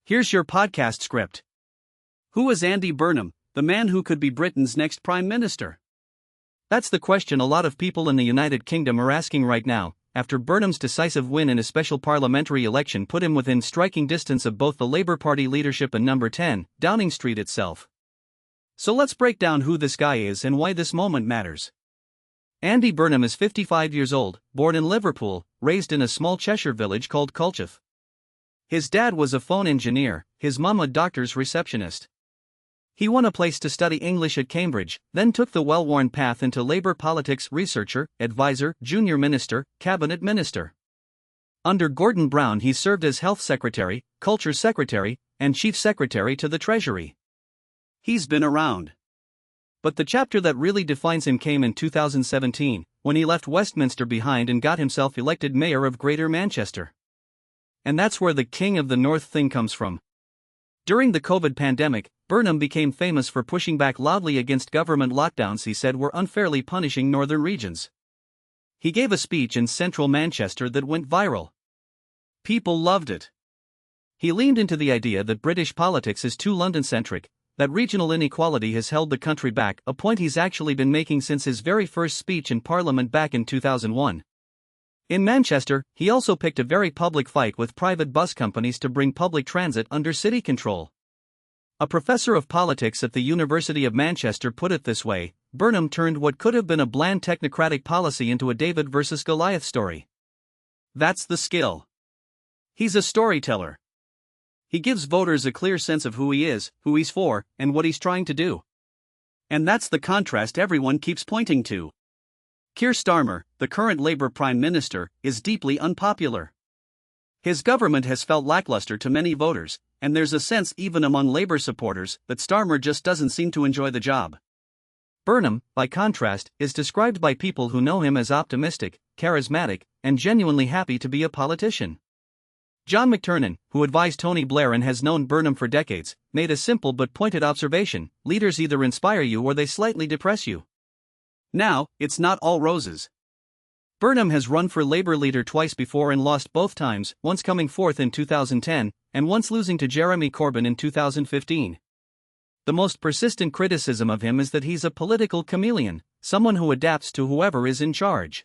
Here's your podcast script. Who is Andy Burnham, the man who could be Britain's next Prime Minister? That's the question a lot of people in the United Kingdom are asking right now, after Burnham's decisive win in a special parliamentary election put him within striking distance of both the Labour Party leadership and number 10, Downing Street itself. So let's break down who this guy is and why this moment matters. Andy Burnham is 55 years old, born in Liverpool, raised in a small Cheshire village called Culcheth. His dad was a phone engineer, his mum a doctor's receptionist. He won a place to study English at Cambridge, then took the well-worn path into Labour politics: researcher, advisor, junior minister, cabinet minister. Under Gordon Brown he served as health secretary, culture secretary, and chief secretary to the Treasury. He's been around. But the chapter that really defines him came in 2017, when he left Westminster behind and got himself elected mayor of Greater Manchester. And that's where the King of the North thing comes from. During the COVID pandemic, Burnham became famous for pushing back loudly against government lockdowns he said were unfairly punishing northern regions. He gave a speech in central Manchester that went viral. People loved it. He leaned into the idea that British politics is too London-centric, that regional inequality has held the country back, a point he's actually been making since his very first speech in Parliament back in 2001. In Manchester, he also picked a very public fight with private bus companies to bring public transit under city control. A professor of politics at the University of Manchester put it this way: Burnham turned what could have been a bland technocratic policy into a David versus Goliath story. That's the skill. He's a storyteller. He gives voters a clear sense of who he is, who he's for, and what he's trying to do. And that's the contrast everyone keeps pointing to. Keir Starmer, the current Labour Prime Minister, is deeply unpopular. His government has felt lackluster to many voters, and there's a sense even among Labour supporters that Starmer just doesn't seem to enjoy the job. Burnham, by contrast, is described by people who know him as optimistic, charismatic, and genuinely happy to be a politician. John McTernan, who advised Tony Blair and has known Burnham for decades, made a simple but pointed observation: leaders either inspire you or they slightly depress you. Now, it's not all roses. Burnham has run for Labour leader twice before and lost both times, once coming fourth in 2010, and once losing to Jeremy Corbyn in 2015. The most persistent criticism of him is that he's a political chameleon, someone who adapts to whoever is in charge.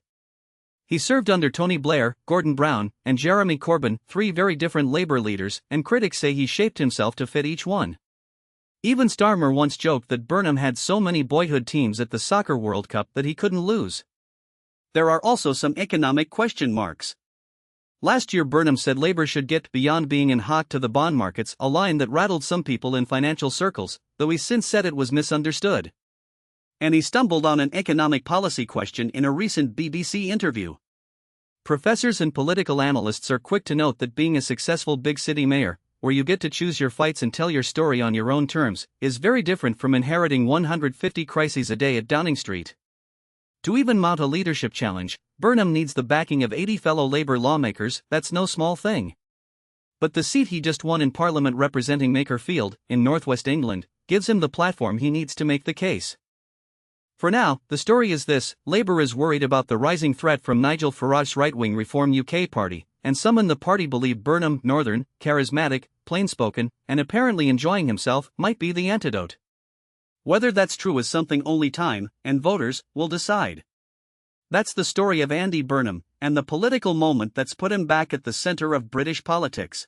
He served under Tony Blair, Gordon Brown, and Jeremy Corbyn, three very different Labour leaders, and critics say he shaped himself to fit each one. Even Starmer once joked that Burnham had so many boyhood teams at the Soccer World Cup that he couldn't lose. There are also some economic question marks. Last year Burnham said Labour should get beyond being in hot to the bond markets, a line that rattled some people in financial circles, though he's since said it was misunderstood. And he stumbled on an economic policy question in a recent BBC interview. Professors and political analysts are quick to note that being a successful big city mayor, where you get to choose your fights and tell your story on your own terms, is very different from inheriting 150 crises a day at Downing Street. To even mount a leadership challenge, Burnham needs the backing of 80 fellow Labour lawmakers. That's no small thing. But the seat he just won in Parliament representing Makerfield, in northwest England, gives him the platform he needs to make the case. For now, the story is this: Labour is worried about the rising threat from Nigel Farage's right-wing Reform UK party, and some in the party believe Burnham, northern, charismatic, plain-spoken, and apparently enjoying himself, might be the antidote. Whether that's true is something only time, and voters, will decide. That's the story of Andy Burnham, and the political moment that's put him back at the centre of British politics.